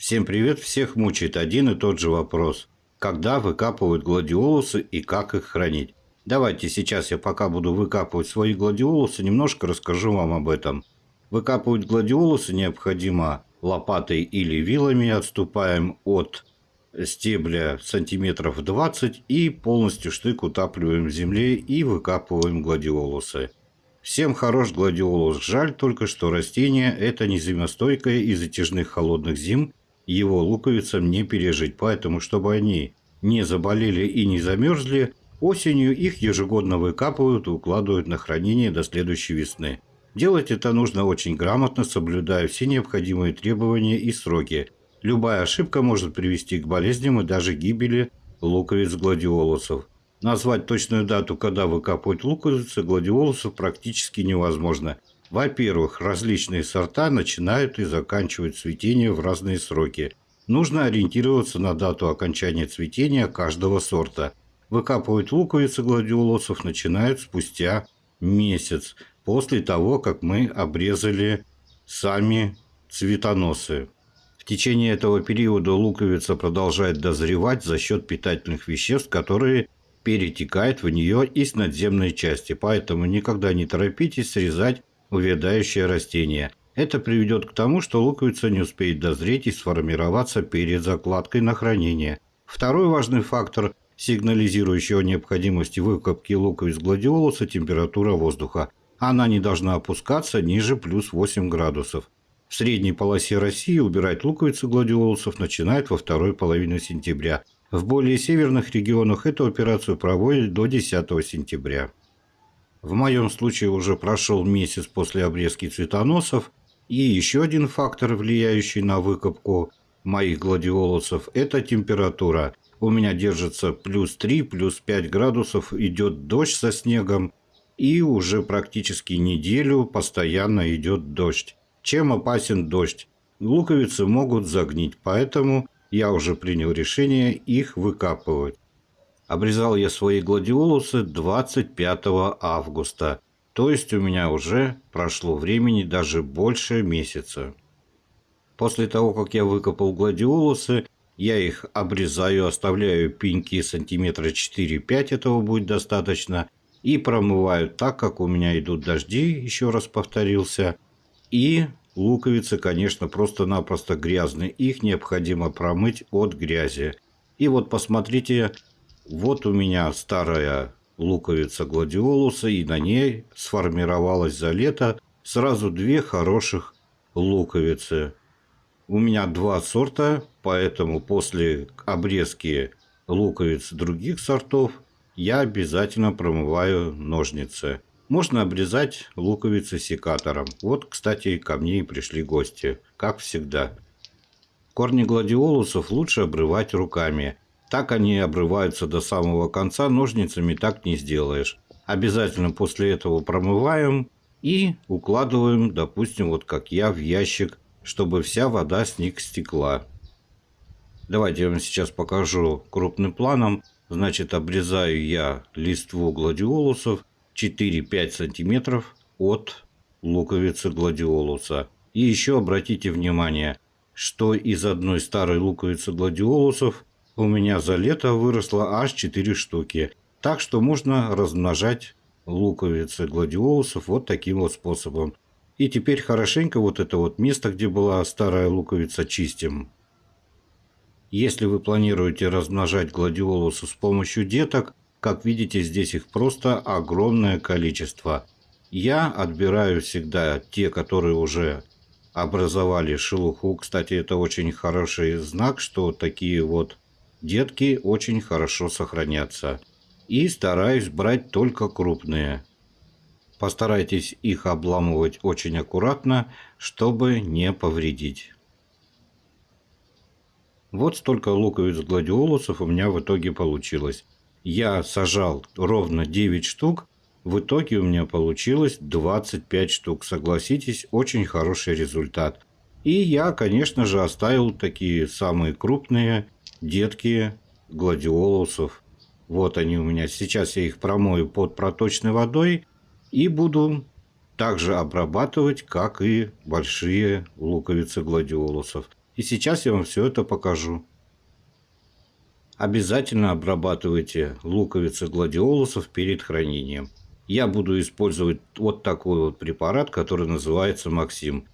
Всем привет! Всех мучает один и тот же вопрос. Когда выкапывают гладиолусы и как их хранить? Давайте сейчас я пока буду выкапывать свои гладиолусы, немножко расскажу вам об этом. Выкапывать гладиолусы необходимо лопатой или вилами, отступаем от стебля сантиметров 20 и полностью штык утапливаем в земле и выкапываем гладиолусы. Всем хорош гладиолус, жаль только, что растение это не зимостойкое и затяжных холодных зим его луковицам не пережить, поэтому, чтобы они не заболели и не замерзли, осенью их ежегодно выкапывают и укладывают на хранение до следующей весны. Делать это нужно очень грамотно, соблюдая все необходимые требования и сроки. Любая ошибка может привести к болезням и даже гибели луковиц гладиолусов. Назвать точную дату, когда выкапывать луковицы гладиолусов, практически невозможно. Во-первых, различные сорта начинают и заканчивают цветение в разные сроки. Нужно ориентироваться на дату окончания цветения каждого сорта. Выкапывать луковицы гладиолусов начинают спустя месяц, после того, как мы обрезали сами цветоносы. В течение этого периода луковица продолжает дозревать за счет питательных веществ, которые перетекают в нее из надземной части, поэтому никогда не торопитесь срезать увядающее растение. Это приведет к тому, что луковица не успеет дозреть и сформироваться перед закладкой на хранение. Второй важный фактор, сигнализирующий о необходимости выкопки луковиц гладиолуса – температура воздуха. Она не должна опускаться ниже плюс 8 градусов. В средней полосе России убирать луковицы гладиолусов начинают во второй половине сентября. В более северных регионах эту операцию проводят до 10 сентября. В моем случае уже прошел месяц после обрезки цветоносов, и еще один фактор, влияющий на выкопку моих гладиолусов, это температура. У меня держится плюс 3, плюс 5 градусов, идет дождь со снегом, и уже практически неделю постоянно идет дождь. Чем опасен дождь? Луковицы могут загнить, поэтому я уже принял решение их выкапывать. Обрезал я свои гладиолусы 25 августа, то есть у меня уже прошло времени даже больше месяца. После того, как я выкопал гладиолусы, я их обрезаю, оставляю пеньки сантиметра 4-5, этого будет достаточно, и промываю так, как у меня идут дожди, еще раз повторился, и луковицы, конечно, просто-напросто грязные, их необходимо промыть от грязи. И вот посмотрите. Вот у меня старая луковица гладиолуса, и на ней сформировалось за лето сразу две хороших луковицы. У меня два сорта, поэтому после обрезки луковиц других сортов я обязательно промываю ножницы. Можно обрезать луковицы секатором. Вот, кстати, ко мне и пришли гости, как всегда. Корни гладиолусов лучше обрывать руками. Так они обрываются до самого конца, ножницами так не сделаешь. Обязательно после этого промываем и укладываем, допустим, вот как я, в ящик, чтобы вся вода с них стекла. Давайте я вам сейчас покажу крупным планом. Значит, обрезаю я листву гладиолусов 4-5 сантиметров от луковицы гладиолуса. И еще обратите внимание, что из одной старой луковицы гладиолусов у меня за лето выросло аж 4 штуки. Так что можно размножать луковицы гладиолусов вот таким вот способом. И теперь хорошенько вот это вот место, где была старая луковица, чистим. Если вы планируете размножать гладиолусы с помощью деток, как видите, здесь их просто огромное количество. Я отбираю всегда те, которые уже образовали шелуху. Кстати, это очень хороший знак, что такие вот детки очень хорошо сохранятся. И стараюсь брать только крупные. Постарайтесь их обламывать очень аккуратно, чтобы не повредить. Вот столько луковиц гладиолусов у меня в итоге получилось. Я сажал ровно 9 штук. В итоге у меня получилось 25 штук. Согласитесь, очень хороший результат. И я, конечно же, оставил такие самые крупные детки гладиолусов. Вот они у меня. Сейчас я их промою под проточной водой и буду также обрабатывать, как и большие луковицы гладиолусов. И сейчас я вам все это покажу. Обязательно обрабатывайте луковицы гладиолусов перед хранением. Я буду использовать вот такой вот препарат, который называется Максим.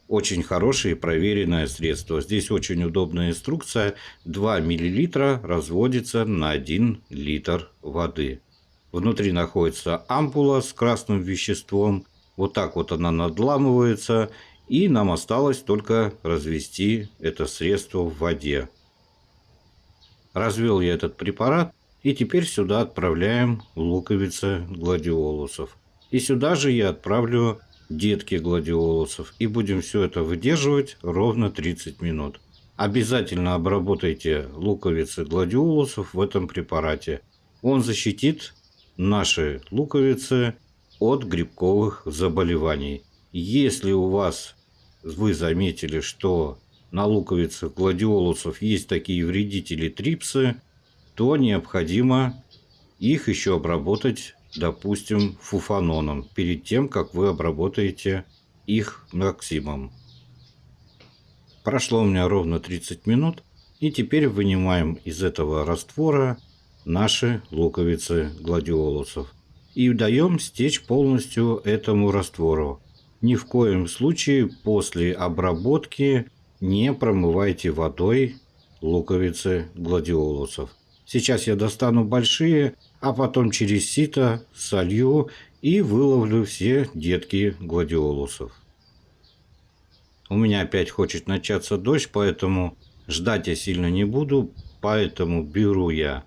Очень хорошее и проверенное средство. Здесь очень удобная инструкция. 2 мл разводится на 1 литр воды. Внутри находится ампула с красным веществом. Вот так вот она надламывается. И нам осталось только развести это средство в воде. Развел я этот препарат. И теперь сюда отправляем луковицы гладиолусов. И сюда же я отправлю детки гладиолусов. И будем все это выдерживать ровно 30 минут. Обязательно обработайте луковицы гладиолусов в этом препарате. Он защитит наши луковицы от грибковых заболеваний. Если у вас, вы заметили, что на луковицах гладиолусов есть такие вредители трипсы, то необходимо их еще обработать, допустим, фуфаноном, перед тем, как вы обработаете их Максимом. Прошло у меня ровно 30 минут, и теперь вынимаем из этого раствора наши луковицы гладиолусов и даем стечь полностью этому раствору. Ни в коем случае после обработки не промывайте водой луковицы гладиолусов. Сейчас я достану большие, а потом через сито солью и выловлю все детки гладиолусов. У меня опять хочет начаться дождь, поэтому ждать я сильно не буду, поэтому беру я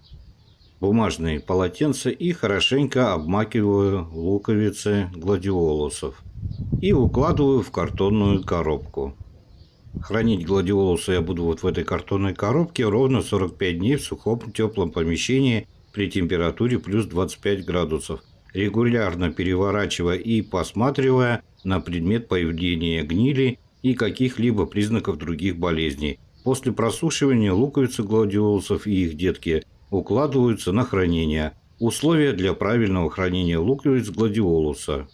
бумажные полотенца и хорошенько обмакиваю луковицы гладиолусов и укладываю в картонную коробку. Хранить гладиолусы я буду вот в этой картонной коробке ровно 45 дней в сухом теплом помещении при температуре плюс 25 градусов, регулярно переворачивая и посматривая на предмет появления гнили и каких-либо признаков других болезней. После просушивания луковицы гладиолусов и их детки укладываются на хранение. Условия для правильного хранения луковиц гладиолуса.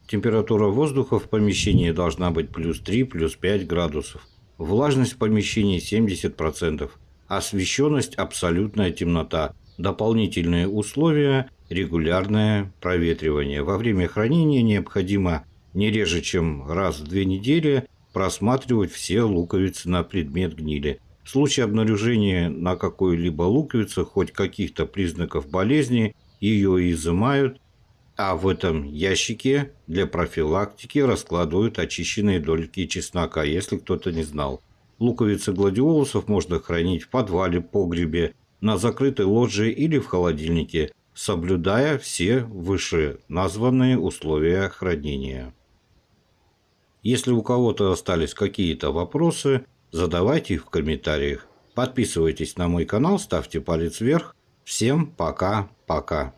Температура воздуха в помещении должна быть плюс 3, плюс 5 градусов. Влажность в помещении 70%. Освещенность – абсолютная темнота. Дополнительные условия – регулярное проветривание. Во время хранения необходимо не реже, чем раз в 2 недели просматривать все луковицы на предмет гнили. В случае обнаружения на какой-либо луковице хоть каких-то признаков болезни, ее изымают, а в этом ящике для профилактики раскладывают очищенные дольки чеснока, если кто-то не знал. Луковицы гладиолусов можно хранить в подвале, погребе, на закрытой лоджии или в холодильнике, соблюдая все вышеназванные условия хранения. Если у кого-то остались какие-то вопросы, задавайте их в комментариях. Подписывайтесь на мой канал, ставьте палец вверх. Всем пока-пока.